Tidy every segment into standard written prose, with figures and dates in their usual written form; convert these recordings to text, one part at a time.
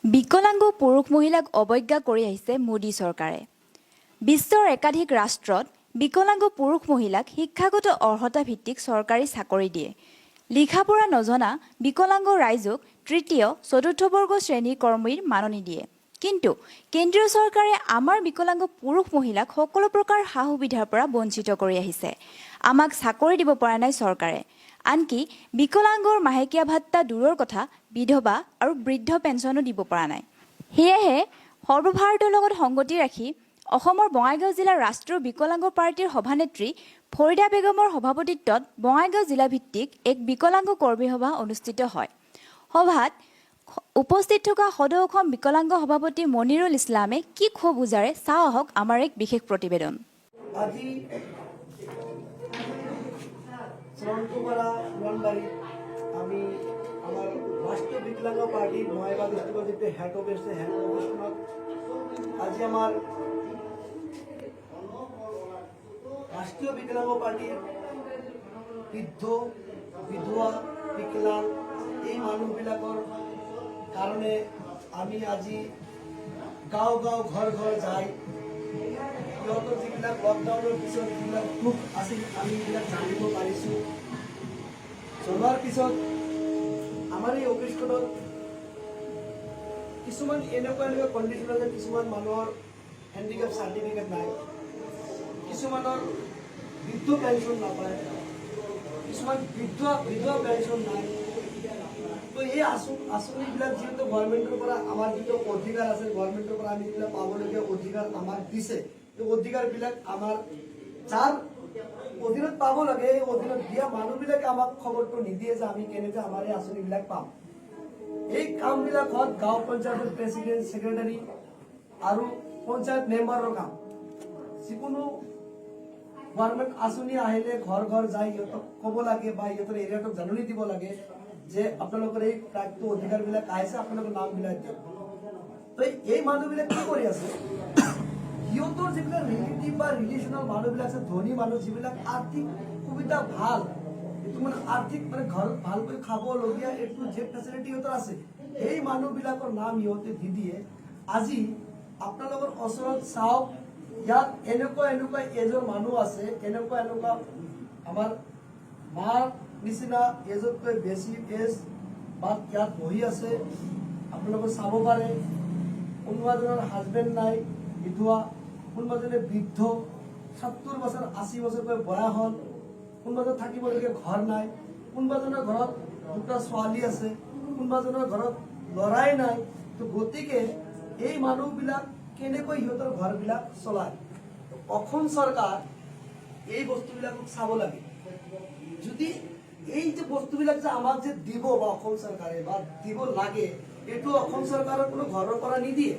বিকলাঙ্গ পুৰুষ মহিলাক অৱজ্ঞা কৰি আহিছে মোদী চৰকাৰে। বিশ্বৰ একাধিক ৰাষ্ট্ৰত বিকলাঙ্গ পুৰুষ মহিলাক শিক্ষাগত অৰ্হতা ভিত্তিক চৰকাৰী চাকৰি দিয়ে। লিখা পঢ়া নজনা বিকলাঙ্গ ৰাইজক তৃতীয় চতুৰ্থ বৰ্গ শ্ৰেণীৰ কৰ্মীৰ মাননি দিয়ে। কিন্তু কেন্দ্ৰীয় চৰকাৰে আমাৰ বিকলাঙ্গ পুৰুষ মহিলাক সকলো প্ৰকাৰ সা সুবিধাৰ পৰা বঞ্চিত কৰি আহিছে। আমাক চাকৰি দিব পৰা নাই চৰকাৰে। আনকি বিকলাঙ্গৰ মাহেকীয়া ভাত্তা দূৰৰ কথা বিধৱা আৰু বৃদ্ধ পেঞ্চনো দিব পৰা নাই। সেয়েহে সৰ্বভাৰতৰ লগত সংগতি ৰাখি অসমৰ বঙাইগাঁও জিলাৰ ৰাষ্ট্ৰীয় বিকলাঙ্গ পাৰ্টীৰ সভানেত্ৰী ফৰিদা বেগমৰ সভাপতিত্বত বঙাইগাঁও জিলাভিত্তিক এক বিকলাঙ্গ কৰ্মী সভা অনুষ্ঠিত হয়। সভাত উপস্থিত থকা সদৌ অসম বিকলাঙ্গ সভাপতি মনিৰুল ইছলামে কি ক্ষোভ উজাৰে চাওঁ আহক আমাৰ এক বিশেষ প্ৰতিবেদন। আজি চৰন্তপাৰা নলবাৰীত আমি আমাৰ ৰাষ্ট্ৰীয় বিকলাঙ্গ পাৰ্টি বঙাইগাঁও ডিষ্ট্ৰিক্টৰ যিটো হেড অফিচ আছে হেড অফিচখনত আজি আমাৰ ৰাষ্ট্ৰীয় বিকলাঙ্গ পাৰ্টিৰ বৃদ্ধ বিধৱা বিকলাঙ্গ এই মানুহবিলাকৰ কাৰণে আমি আজি গাঁও গাঁও ঘৰ ঘৰ যাই সিহঁতৰ যিবিলাক লকডাউনৰ পিছত যিবিলাক দুখ আছিল আমি এইবিলাক জানিব পাৰিছোঁ। জনাৰ পিছত আমাৰ এই অফিচখনত কিছুমান এনেকুৱা কণ্ডিশ্যন আছে, কিছুমান মানুহৰ হেণ্ডিকেপ চাৰ্টিফিকেট নাই, কিছুমানৰ বৃদ্ধ পেঞ্চন নাপায়, কিছুমান বিধৱা পেঞ্চন নাই। তো এই আঁচনিবিলাক যিহেতু গভৰ্ণমেণ্টৰ পৰা আমাৰ যিটো অধিকাৰ আছে, গভৰ্ণমেণ্টৰ পৰা আমি যিবিলাক পাবলগীয়া অধিকাৰ আমাক দিছে, এই অধিকাৰবিলাক আমাৰ যাৰ অধীনত পাব লাগে এই অধীনত দিয়া মানুহবিলাকে আমাক খবৰটো নিদিয়ে যে আমি কেনেকৈ আমাৰ এই আঁচনিবিলাক পাম। এই কামবিলাক হ'ল গাঁও পঞ্চায়তৰ প্ৰেচিডেণ্ট ছেক্ৰেটাৰী আৰু পঞ্চায়ত মেম্বাৰৰ কাম। যিকোনো গভৰ্ণমেণ্ট আঁচনি আহিলে ঘৰ ঘৰ যাই সিহঁতক ক'ব লাগে বা সিহঁতৰ এৰিয়াটোক জাননী দিব লাগে যে আপোনালোকৰ এই প্ৰাপ্ত অধিকাৰবিলাক আহিছে, আপোনালোকৰ নামবিলাক দিয়ক। তো এই মানুহবিলাক কি কৰি আছে, সিহঁতৰ যিবিলাক ৰিলেটিভ বা ৰিলেশ্যনৰ মানুহবিলাক আছে, ধনী মানুহ যিবিলাক আৰ্থিক সুবিধা ভাল, এইটো মানে আৰ্থিক মানে ঘৰত ভালকৈ খাবলগীয়া এইটো যে ফেচিলিটি সিহঁতৰ আছে, সেই মানুহবিলাকৰ নাম সিহঁতে দি দিয়ে। আজি আপোনালোকৰ ওচৰত চাওক, ইয়াত এনেকুৱা এজৰ মানুহ আছে, এনেকুৱা আমাৰ মাৰ নিচিনা এজতকৈ বেছি এজ বা ইয়াত বহি আছে, আপোনালোকে চাব পাৰে। কোনোবাজনৰ হাজবেণ্ড নাই, বিধৱা, কোনোবাজনে বৃদ্ধ, 70 বছৰ 80 বছৰকৈ বয়স হ'ল, কোনোবাজনৰ থাকিবলগীয়া ঘৰ নাই, কোনোবাজনৰ ঘৰত দুটা ছোৱালী আছে, কোনোবাজনৰ ঘৰত ল'ৰাই নাই। তো গতিকে এই মানুহবিলাক কেনেকৈ সিহঁতৰ ঘৰবিলাক চলায়। অসম চৰকাৰ এই বস্তুবিলাকক চাব লাগে। যদি এই যে বস্তুবিলাক যে আমাক যে দিব বা অসম চৰকাৰে বা দিব লাগে, এইটো অসম চৰকাৰৰ কোনো ঘৰৰ পৰা নিদিয়ে,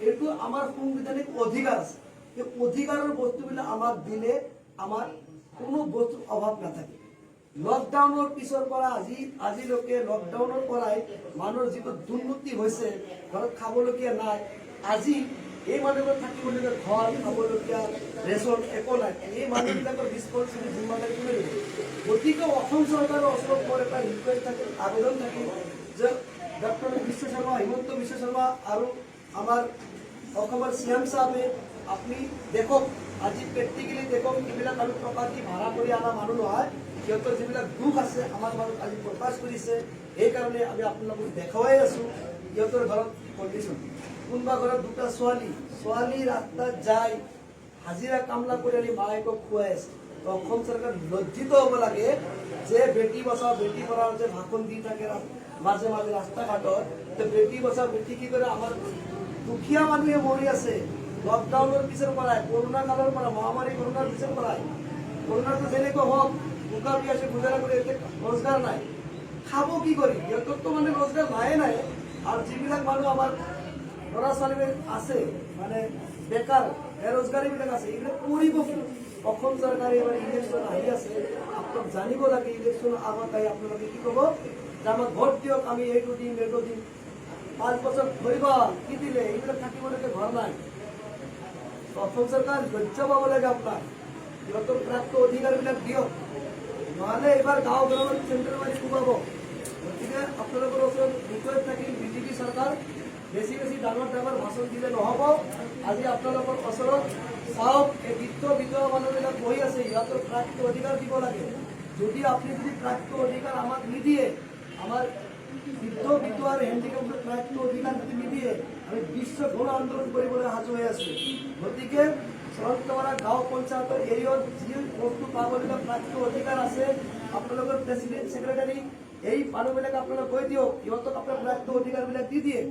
এইটো আমাৰ সাংবিধানিক অধিকাৰ আছে। এই অধিকাৰৰ বস্তুবিলাক আমাক দিলে আমাৰ কোনো বস্তুৰ অভাৱ নাথাকে। লকডাউনৰ পিছৰ পৰা আজিলৈকে লকডাউনৰ পৰাই মানুহৰ যিটো দুৰ্নীতি হৈছে, ঘৰত খাবলগীয়া নাই, আজি এই মানুহবোৰ থাকিবলগীয়া ঘৰ, খাবলগীয়া ৰেচন একো নাই। এই মানুহবিলাকৰ ৰেছপন্সিবিলিটি জিম্মাদাৰী কোনে ল'ব? গতিকে অসম চৰকাৰৰ ওচৰত মোৰ এটা ৰিকুৱেষ্ট থাকিল, আবেদন থাকিল যে ডক্টৰ বিশ্ব শৰ্মা, হিমন্ত বিশ্ব শৰ্মা আৰু আমাৰ অসমৰ CM সাহেবে আপুনি দেখক, আজি প্ৰেক্টিকেলি দেখক, এইবিলাক আমি প্ৰপাৰ্টি ভাড়া কৰি অনা মানুহ নহয়, সিহঁতৰ যিবিলাক দুখ আছে আমাৰ মাজত আজি প্ৰকাশ কৰিছে। সেইকাৰণে আমি আপোনালোকক দেখুৱাই আছোঁ সিহঁতৰ ঘৰত কণ্ডিশ্যন। কোনোবা ঘৰত দুটা ছোৱালী ৰাস্তাত যায় হাজিৰা কামলা কৰি আনি মায়েকক খুৱাই আছে। অসম চৰকাৰ লজ্জিত হ'ব লাগে যে বেটি বচাও বেটি পঢ়াও যে ভাষণ দি থাকে মাজে মাজে ৰাস্তা ঘাটত। তো বেটি বচাও বেটি কি কৰে, আমাৰ দুখীয়া মানুহে মৰি আছে লকডাউনৰ পিছৰ পৰাই, কৰোণা কালৰ পৰা, মহামাৰী কৰোণাৰ পিছৰ পৰাই। কৰোণাটো যেনেকৈ হওক, ভোকা পিয়াছে গুজাৰা কৰি এতিয়া ৰোজগাৰ নাই, খাব কি কৰি? সিহঁতৰতো মানে ৰোজগাৰ নাই। আৰু যিবিলাক মানুহ আমাৰ ল'ৰা ছোৱালী আছে মানে বেকাৰ বেৰোজগাৰীবিলাক আছে, এইবিলাক কৰিব কি? অসম চৰকাৰে এবাৰ ইলেকশ্যন আহি আছে, আপোনাক জানিব লাগে। ইলেকশ্যনৰ আগত আহি আপোনালোকে কি ক'ব যে আমাক ভোট দিয়ক, আমি এইটো দিম 5 বছৰ হৈ গ'ল, কি দিলে? এইবিলাক থাকিবলৈকে ঘৰ নাই। অসম চৰকাৰ লজ্জ পাব লাগে আপোনাক, সিহঁতৰ প্ৰাপ্ত অধিকাৰবিলাক দিয়ক, নহ'লে এইবাৰ গাঁও গ্ৰামত চেণ্টাৰ মাৰি কোবাব। গতিকে আপোনালোকৰ ওচৰত ৰিকুৱেষ্ট থাকিল বিজেপি চৰকাৰ বেছি বেছি ডাঙৰ ডাঙৰ ভাষণ দিলে নহ'ব। আজি আপোনালোকৰ ওচৰত চাওক, এই বৃদ্ধ বিধৱা মানুহবিলাক বহি আছে, সিহঁতৰ প্ৰাপ্য অধিকাৰ দিব লাগে। যদি আপুনি যদি প্ৰাপ্য অধিকাৰ আমাক নিদিয়ে, আমাৰ বৃদ্ধ বিধৱাৰ হেণ্ডিকেপৰ প্ৰাপ্য অধিকাৰ যদি নিদিয়ে, আমি বিশ্ব গণ আন্দোলন কৰিবলৈ সাজু হৈ আছো। গতিকে চৰন্তৱাৰা গাঁও পঞ্চায়তৰ এৰিয়াত যি বস্তু পাবলগীয়া প্ৰাপ্য অধিকাৰ আছে, আপোনালোকৰ প্ৰেচিডেণ্ট ছেক্ৰেটাৰী এই মানুহবিলাক আপোনালোকে কৈ দিয়ক, সিহঁতক আপোনাৰ প্ৰাপ্য অধিকাৰবিলাক দি দিয়ে।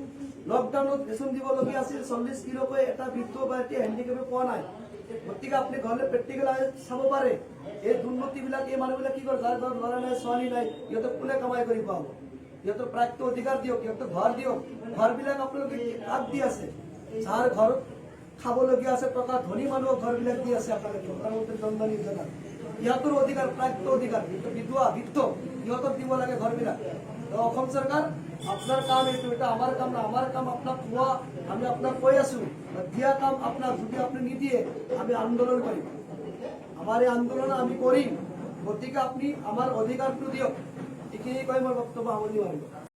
লকডাউনত ৰেচন দিবলগীয়া আছিল 40 কিলোকৈ, এটা বৃদ্ধ বা এতিয়া হেণ্ডিকেপে পোৱা নাই। গতিকে আপুনি ঘৰলৈ প্ৰেক্টিকেল চাব পাৰে, এই দুৰ্নীতিবিলাক, এই মানুহবিলাক কি কৰে, যাৰ ঘৰত ল'ৰা নাই ছোৱালী নাই, সিহঁতক কোনে কামাই কৰি পাব? সিহঁতৰ প্ৰাপ্য অধিকাৰ দিয়ক, সিহঁতক ঘৰ দিয়ক। ঘৰবিলাক আপোনালোকে কাক দি আছে? যাৰ ঘৰত খাবলগীয়া আছে, টকা ধনী মানুহক ঘৰবিলাক দি আছে আপোনালোকে প্ৰধানমন্ত্ৰী জনধন যোজনা। সিহঁতৰ অধিকাৰ, প্ৰাপ্য অধিকাৰ, বিধৱা বৃদ্ধ, সিহঁতক দিব লাগে ঘৰবিলাক। অসম চৰকাৰ, আপনার কাম এইটো, এটা আমার কাম না। আমার কাম আপনার খোয়া, আমি আপনার কৈ আছো, দিয়া কাম আপনার। যদি আপনি নিদিয়ে, আমি আন্দোলন করিম। আমার এই আন্দোলন আমি করিম। গতিকে আপনি আমার অধিকারটো দিয়ক। এইখিনি কৈ মই বক্তব্য সামৰণি মাৰিম।